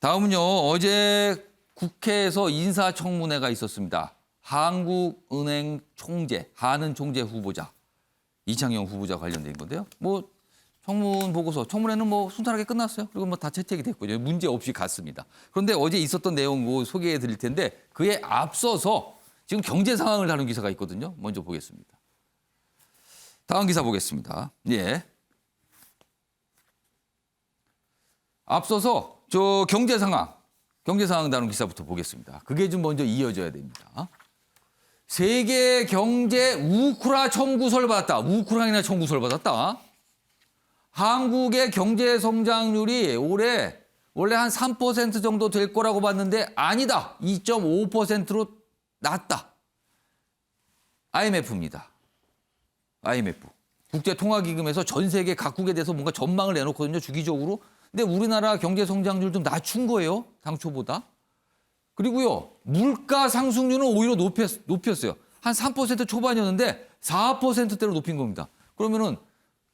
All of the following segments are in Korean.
다음은요. 어제 국회에서 인사청문회가 있었습니다. 한국은행 총재, 하는 총재 후보자, 이창용 후보자 관련된 건데요. 뭐 청문 보고서, 청문회는 뭐 순탄하게 끝났어요. 그리고 뭐 다 채택이 됐고요. 문제 없이 갔습니다. 그런데 어제 있었던 내용 뭐 소개해 드릴 텐데 그에 앞서서 지금 경제 상황을 다룬 기사가 있거든요. 먼저 보겠습니다. 다음 기사 보겠습니다. 예. 앞서서 저 경제 상황 다룬 기사부터 보겠습니다. 그게 좀 먼저 이어져야 됩니다. 세계 경제 우크라 청구서를 받았다. 우크라이나 청구서를 받았다. 한국의 경제 성장률이 올해 원래 한 3% 정도 될 거라고 봤는데 아니다. 2.5%로 낮다. IMF입니다. IMF. 국제통화기금에서 전 세계 각국에 대해서 뭔가 전망을 내놓거든요. 주기적으로. 근데 우리나라 경제 성장률 좀 낮춘 거예요. 당초보다. 그리고요. 물가 상승률은 오히려 높였어요. 한 3% 초반이었는데 4%대로 높인 겁니다. 그러면은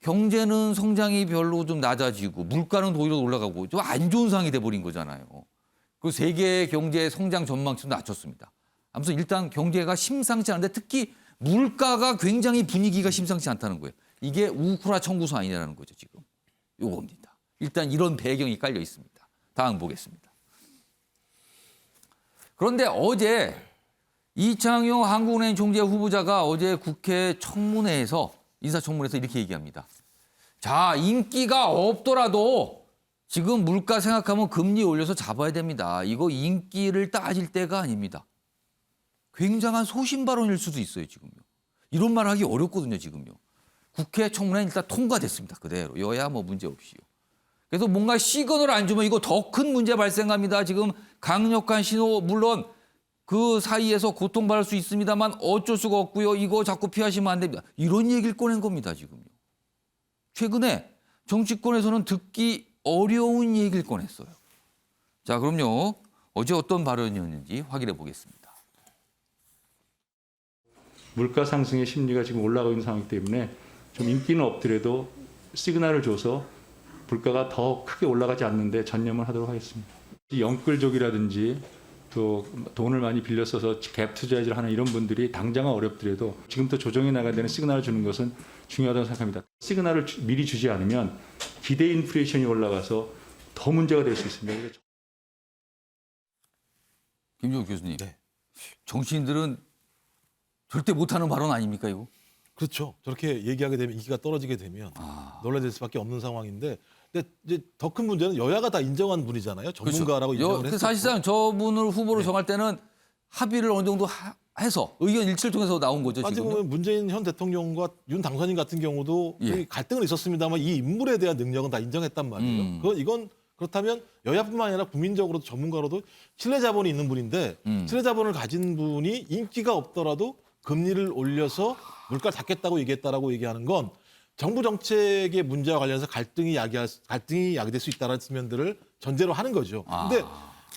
경제는 성장이 별로 좀 낮아지고 물가는 오히려 올라가고 좀 안 좋은 상황이 돼버린 거잖아요. 그 세계 경제 성장 전망치도 낮췄습니다. 아무튼 일단 경제가 심상치 않은데 특히 물가가 굉장히 분위기가 심상치 않다는 거예요. 이게 우크라 청구서 아니냐는 거죠, 지금. 요겁니다. 일단 이런 배경이 깔려 있습니다. 다음 보겠습니다. 그런데 어제 이창용 한국은행 총재 후보자가 어제 국회 청문회에서 인사청문회에서 이렇게 얘기합니다. 자, 인기가 없더라도 지금 물가 생각하면 금리 올려서 잡아야 됩니다. 이거 인기를 따질 때가 아닙니다. 굉장한 소신 발언일 수도 있어요, 지금요. 이런 말 하기 어렵거든요, 지금요. 국회 청문회 일단 통과됐습니다. 그대로. 여야 뭐 문제 없이요. 그래서 뭔가 시그널 안 주면 이거 더 큰 문제 발생합니다. 지금 강력한 신호 물론 그 사이에서 고통받을 수 있습니다만 어쩔 수가 없고요. 이거 자꾸 피하시면 안 됩니다. 이런 얘기를 꺼낸 겁니다, 지금요. 최근에 정치권에서는 듣기 어려운 얘기를 꺼냈어요. 자, 그럼요. 어제 어떤 발언이었는지 확인해 보겠습니다. 물가 상승의 심리가 지금 올라가고 있는 상황이기 때문에 좀 인기는 없더라도 시그널을 줘서 물가가 더 크게 올라가지 않는데 전념을 하도록 하겠습니다. 영끌족이라든지 또 돈을 많이 빌려 써서 갭 투자를 하는 이런 분들이 당장은 어렵더라도 지금부터 조정해 나가야 되는 시그널을 주는 것은 중요하다고 생각합니다. 시그널을 미리 주지 않으면 기대 인플레이션이 올라가서 더 문제가 될 수 있습니다. 김종욱 교수님. 네. 정치인들은 절대 못하는 발언 아닙니까, 이거? 그렇죠. 저렇게 얘기하게 되면 인기가 떨어지게 되면 놀라질 수밖에 없는 상황인데, 근데 이제 더 큰 문제는 여야가 다 인정한 분이잖아요. 전문가라고 인정을 했고. 사실상 저분을 후보로 정할 때는 합의를 어느 정도 해서 의견 일치를 통해서 나온 거죠, 따지고 지금. 보면 문재인 현 대통령과 윤 당선인 같은 경우도 예. 갈등은 있었습니다만 이 인물에 대한 능력은 다 인정했단 말이에요. 이건 그렇다면 여야뿐만 아니라 국민적으로도 전문가로도 신뢰 자본이 있는 분인데 신뢰 자본을 가진 분이 인기가 없더라도 금리를 올려서 물가를 잡겠다고 얘기했다라고 얘기하는 건 정부 정책의 문제와 관련해서 갈등이 야기될 수 있다는 측면들을 전제로 하는 거죠. 근데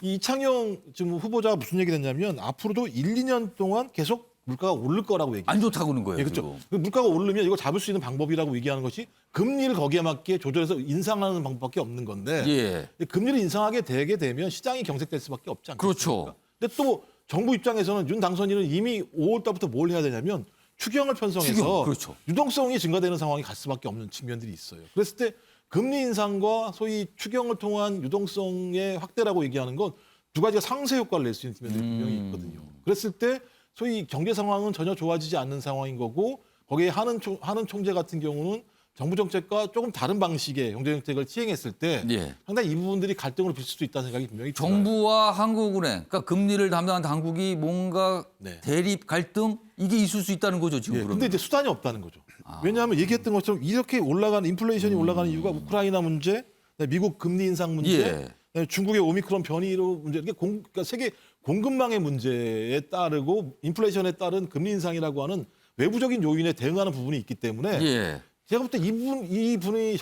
이 이창용 지금 후보자가 무슨 얘기를 했냐면 앞으로도 1, 2년 동안 계속 물가가 오를 거라고 얘기해요. 안 좋다고는 거예요. 예, 그렇죠. 물가가 오르면 이걸 잡을 수 있는 방법이라고 얘기하는 것이 금리를 거기에 맞게 조절해서 인상하는 방법밖에 없는 건데 예. 금리를 인상하게 되게 되면 시장이 경색될 수밖에 없지 않겠습니까? 그렇죠. 근데 또 정부 입장에서는 윤 당선인은 이미 5월 달부터 뭘 해야 되냐면 추경을 편성해서 그렇죠. 유동성이 증가되는 상황이 갈 수밖에 없는 측면들이 있어요. 그랬을 때 금리 인상과 소위 추경을 통한 유동성의 확대라고 얘기하는 건 두 가지가 상쇄 효과를 낼 수 있는 측면들이 분명히 있거든요. 그랬을 때 소위 경제 상황은 전혀 좋아지지 않는 상황인 거고 거기에 하는 총재 같은 경우는 정부 정책과 조금 다른 방식의 경제 정책을 시행했을 때 예. 상당히 이 부분들이 갈등으로 비칠 수 있다는 생각이 분명히 들어요. 정부와 한국은행, 그러니까 금리를 담당한 당국이 뭔가 네. 대립, 갈등 이게 있을 수 있다는 거죠, 지금. 예, 그러면. 근데 이제 수단이 없다는 거죠. 왜냐하면 얘기했던 것처럼 이렇게 올라가는 인플레이션이 올라가는 이유가 우크라이나 문제, 미국 금리 인상 문제, 중국의 오미크론 변이로 문제, 이게 그러니까 세계 공급망의 문제에 따르고 인플레이션에 따른 금리 인상이라고 하는 외부적인 요인에 대응하는 부분이 있기 때문에 예. 제가 볼 때 이분의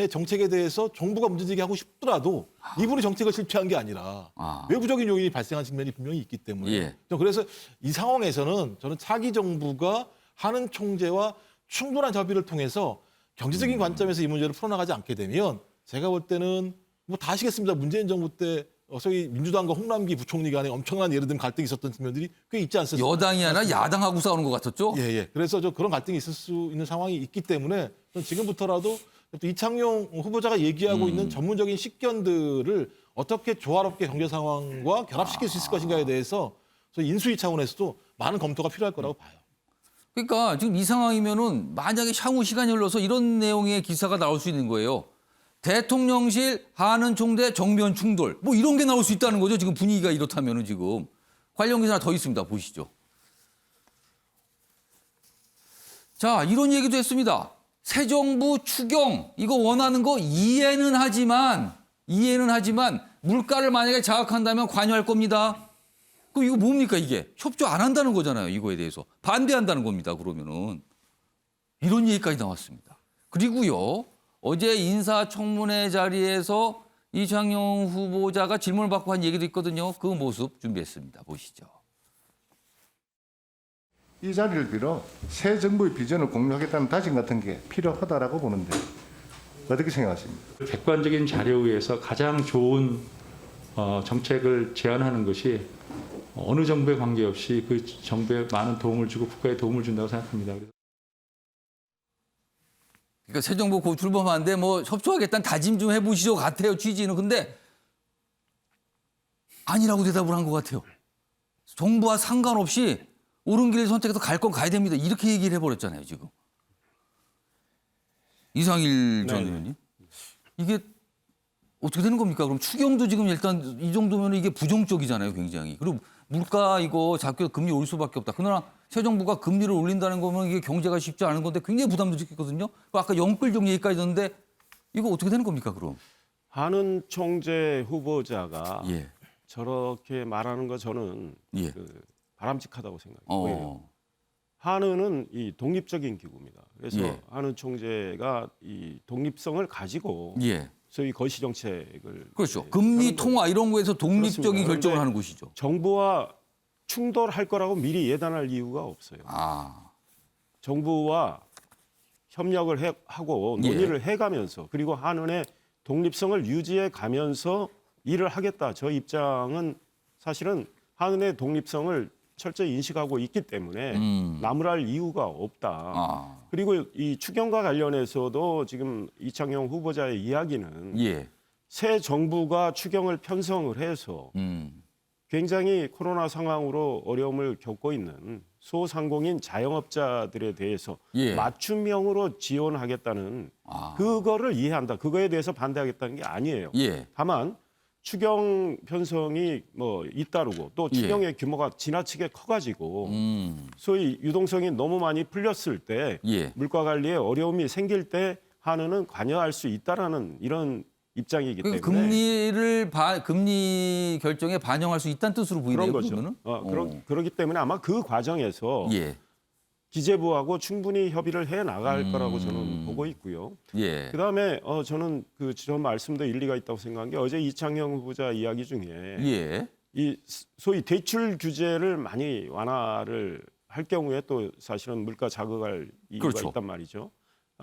정책에 대해서 정부가 문제제기하고 싶더라도 이분이 정책을 실패한 게 아니라 외부적인 요인이 발생한 측면이 분명히 있기 때문에 예. 그래서 이 상황에서는 저는 차기 정부가 하는 총재와 충분한 협의를 통해서 경제적인 관점에서 이 문제를 풀어나가지 않게 되면 제가 볼 때는 뭐 다 아시겠습니다. 문재인 정부 때 소위 민주당과 홍남기 부총리 간에 엄청난 예를 들면 갈등이 있었던 측면들이 꽤 있지 않습니까? 여당이 아니라 야당하고 싸우는 것 같았죠? 예, 예. 그래서 그런 갈등이 있을 수 있는 상황이 있기 때문에 저는 지금부터라도 또 이창용 후보자가 얘기하고 있는 전문적인 식견들을 어떻게 조화롭게 경제 상황과 결합시킬 수 있을 것인가에 대해서 저희 인수위 차원에서도 많은 검토가 필요할 거라고 봐요. 그러니까 지금 이 상황이면은 만약에 향후 시간이 흘러서 이런 내용의 기사가 나올 수 있는 거예요. 대통령실 하는 총대 정면 충돌 뭐 이런 게 나올 수 있다는 거죠. 지금 분위기가 이렇다면은 지금 관련 기사 더 있습니다. 보시죠. 자, 이런 얘기도 했습니다. 새 정부 추경 이거 원하는 거 이해는 하지만 물가를 만약에 자극한다면 관여할 겁니다. 그럼 이거 뭡니까 이게? 협조 안 한다는 거잖아요. 이거에 대해서. 반대한다는 겁니다. 그러면은. 이런 얘기까지 나왔습니다. 그리고요. 어제 인사청문회 자리에서 이창용 후보자가 질문을 받고 한 얘기도 있거든요. 그 모습 준비했습니다. 보시죠. 이 자리를 빌어 새 정부의 비전을 공유하겠다는 다짐 같은 게 필요하다라고 보는데 어떻게 생각하십니까? 객관적인 자료에 의해서 가장 좋은 정책을 제안하는 것이 어느 정부에 관계없이 그 정부에 많은 도움을 주고 국가에 도움을 준다고 생각합니다. 그러니까 새 정부 곧 출범하는데 뭐 협조하겠다는 다짐 좀 해보시죠 같아요. 취지는. 근데 아니라고 대답을 한 것 같아요. 정부와 상관없이 옳은 길을 선택해서 갈 건 가야 됩니다. 이렇게 얘기를 해버렸잖아요. 지금. 이상일 전 의원님. 이게 어떻게 되는 겁니까? 그럼 추경도 지금 일단 이 정도면 이게 부정적이잖아요. 굉장히. 그리고 물가 이거 자꾸 금리 올 수밖에 없다. 그러나 새 정부가 금리를 올린다는 거면 이게 경제가 쉽지 않은 건데 굉장히 부담도 느꼈거든요. 아까 영끌적 얘기까지 했는데 이거 어떻게 되는 겁니까? 그럼. 한은 총재 후보자가 예. 저렇게 말하는 거 저는 예. 바람직하다고 생각해요. 어. 한은은 이 독립적인 기구입니다. 그래서 예. 한은 총재가 이 독립성을 가지고 예. 소위 거시 정책을 그렇죠. 예, 금리 하는 통화 이런 거에서 독립적인 그렇습니다. 결정을 그런데 하는 곳이죠. 정부와 충돌할 거라고 미리 예단할 이유가 없어요. 아. 정부와 협력을 하고 예. 논의를 해가면서 그리고 한은의 독립성을 유지해 가면서 일을 하겠다. 저 입장은 사실은 한은의 독립성을 철저히 인식하고 있기 때문에 나무랄 이유가 없다. 아. 그리고 이 추경과 관련해서도 지금 이창용 후보자의 이야기는 예. 새 정부가 추경을 편성을 해서 굉장히 코로나 상황으로 어려움을 겪고 있는 소상공인 자영업자들에 대해서 예. 맞춤형으로 지원하겠다는 그거를 이해한다. 그거에 대해서 반대하겠다는 게 아니에요. 예. 다만 추경 편성이 뭐 잇따르고 또 추경의 규모가 지나치게 커가지고 소위 유동성이 너무 많이 풀렸을 때 예. 물가 관리에 어려움이 생길 때 한은은 관여할 수 있다라는 이런 입장이기 때문에 금리 결정에 반영할 수 있다는 뜻으로 보이네요. 그런 거죠. 그러면은? 그렇기 때문에 아마 그 과정에서 예. 기재부하고 충분히 협의를 해 나갈 거라고 저는 보고 있고요. 예. 그다음에 저는 저 말씀도 일리가 있다고 생각한 게 어제 이창용 후보자 이야기 중에 예. 이 소위 대출 규제를 많이 완화를 할 경우에 또 사실은 물가 자극할 이유가 그렇죠. 있단 말이죠.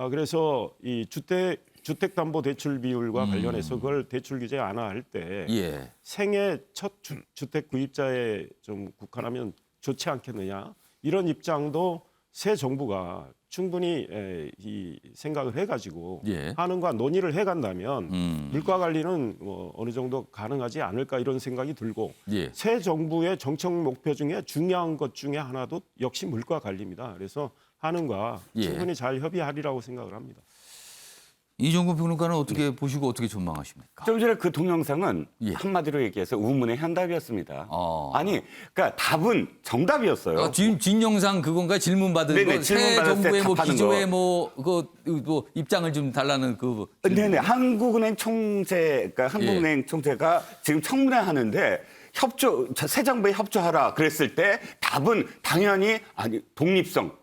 그래서 이 주택담보대출 비율과 관련해서 그걸 대출 규제 완화할 때 예. 생애 첫 주택 구입자에 좀 국한하면 좋지 않겠느냐 이런 입장도 새 정부가 충분히 이 생각을 해가지고 예. 한은과 논의를 해간다면 물가 관리는 뭐 어느 정도 가능하지 않을까 이런 생각이 들고 예. 새 정부의 정책 목표 중에 중요한 것 중에 하나도 역시 물가 관리입니다. 그래서 한은과 예. 충분히 잘 협의하리라고 생각을 합니다. 이종근 평론가는 어떻게 보시고 어떻게 전망하십니까? 좀 전에 그 동영상은 예. 한마디로 얘기해서 우문의 현답이었습니다. 어. 아니, 그러니까 답은 정답이었어요. 아, 진 영상 그건가 질문 받은 네네, 거, 질문 새 받았을 때 정부의 뭐 답하는 기조에 거. 뭐 입장을 좀 달라는 그 네네, 한국은행 총재, 그러니까 한국은행 총재가 지금 청문회 하는데 새 정부에 협조하라 그랬을 때 답은 당연히 아니 독립성.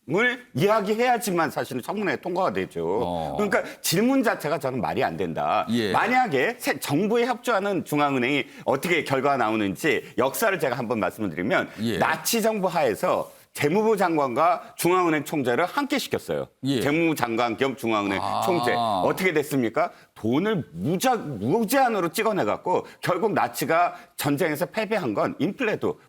을 이야기해야지만 사실은 청문회에 통과가 되죠. 그러니까 질문 자체가 저는 말이 안 된다. 예. 만약에 새 정부에 협조하는 중앙은행이 어떻게 결과가 나오는지 역사를 제가 한번 말씀을 드리면 예. 나치 정부 하에서 재무부 장관과 중앙은행 총재를 함께 시켰어요. 예. 재무부 장관 겸 중앙은행 총재. 어떻게 됐습니까? 돈을 무제한으로 찍어내갖고 결국 나치가 전쟁에서 패배한 건 인플레도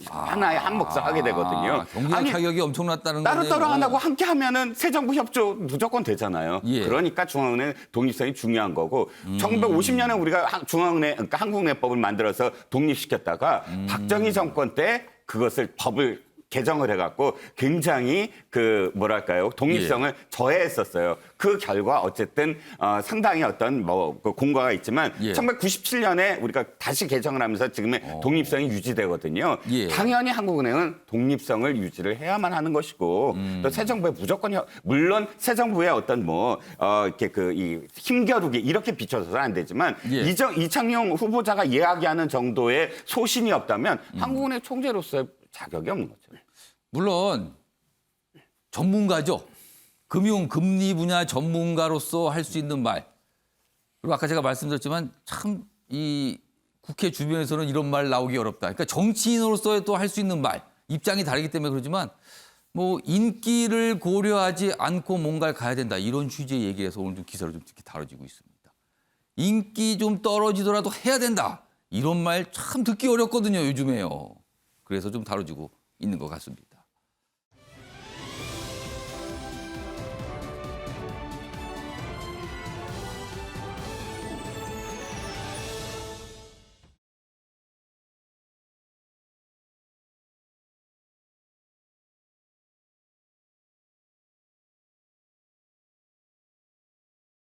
하나의 한 몫을 하게 되거든요. 경제적 타격이 엄청났다는 거네요. 따로따로 안 하고 함께 하면은 새 정부 협조 무조건 되잖아요. 예. 그러니까 중앙은행 독립성이 중요한 거고 1950년에 우리가 그러니까 한국은행법을 만들어서 독립시켰다가 박정희 정권 때 그것을 법을 개정을 해갖고 굉장히 그 뭐랄까요 독립성을 저해했었어요. 그 결과 어쨌든 상당히 어떤 그 공과가 있지만 예. 1997년에 우리가 다시 개정을 하면서 지금의 독립성이 유지되거든요. 예. 당연히 한국은행은 독립성을 유지를 해야만 하는 것이고 또 새 정부에 무조건 물론 새 정부의 어떤 이렇게 그 이 힘겨루기 이렇게 비춰서는 안 되지만 예. 이창용 후보자가 이야기하는 정도의 소신이 없다면 한국은행 총재로서의 자격이 없는 거죠. 물론 전문가죠. 금융 금리 분야 전문가로서 할 수 있는 말. 그리고 아까 제가 말씀드렸지만 참 이 국회 주변에서는 이런 말 나오기 어렵다. 그러니까 정치인으로서의 또 할 수 있는 말. 입장이 다르기 때문에 그러지만 뭐 인기를 고려하지 않고 뭔가를 가야 된다. 이런 취지의 얘기에서 오늘 좀 기사로 좀 특히 다뤄지고 있습니다. 인기 좀 떨어지더라도 해야 된다. 이런 말 참 듣기 어렵거든요. 요즘에요. 그래서 좀 다뤄지고 있는 것 같습니다.